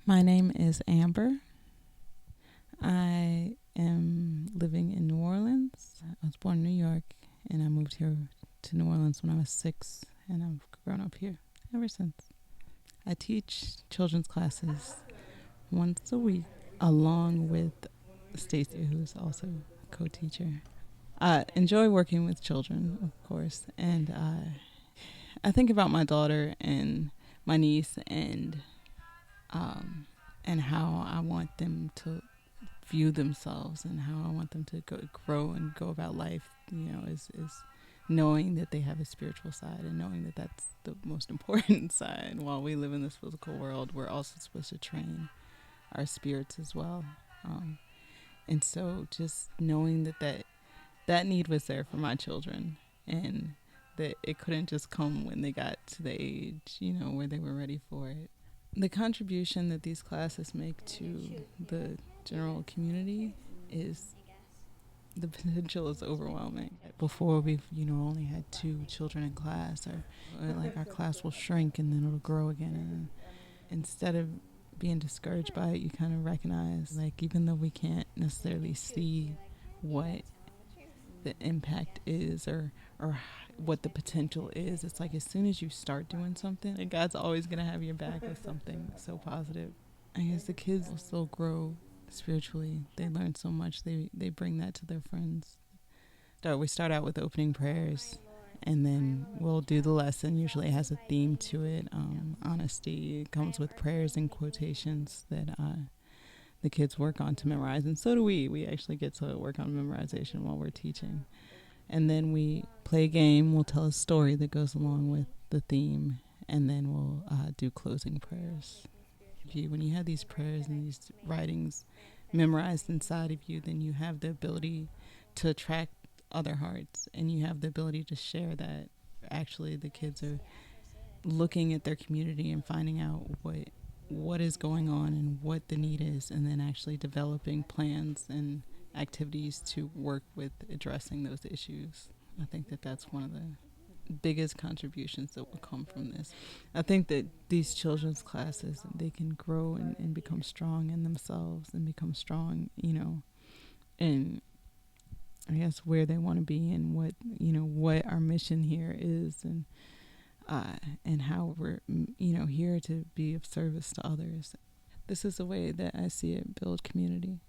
My name is Amber. I am living in New Orleans. I was born in New York and I moved here to New Orleans when I was 6, and I've grown up here ever since. I teach children's classes once a week along with Stacy, who's also a co-teacher. I enjoy working with children, of course, and I think about my daughter and my niece and how I want them to view themselves and how I want them to grow and go about life, is knowing that they have a spiritual side and knowing that that's the most important side. While we live in this physical world, we're also supposed to train our spirits as well. And so just knowing that need was there for my children, and that it couldn't just come when they got to the age, where they were ready for it. The contribution that these classes make to the general community is the potential is overwhelming. Before we've only had 2 children in class, or like our class will shrink and then it'll grow again. And instead of being discouraged by it, you kind of recognize, like, even though we can't necessarily see what the impact is or what the potential is, it's like as soon as you start doing something, like, God's always going to have your back with something so positive. I guess the kids will still grow spiritually. They learn so much. They bring that to their friends. We start out with opening prayers, and then we'll do the lesson. Usually it has a theme to it. Honesty. It comes with prayers and quotations that the kids work on to memorize, and so do we. We actually get to work on memorization while we're teaching. And then we play a game. We'll tell a story that goes along with the theme, and then we'll do closing prayers. When you have these prayers and these writings memorized inside of you, then you have the ability to attract other hearts, and you have the ability to share that. Actually, the kids are looking at their community and finding out what is going on and what the need is, and then actually developing plans and activities to work with addressing those issues. I think that that's one of the biggest contributions that will come from this. I think that these children's classes, they can grow and become strong in themselves and become strong, in, I guess, where they want to be and what our mission here is, and how we're, here to be of service to others. This is the way that I see it build community.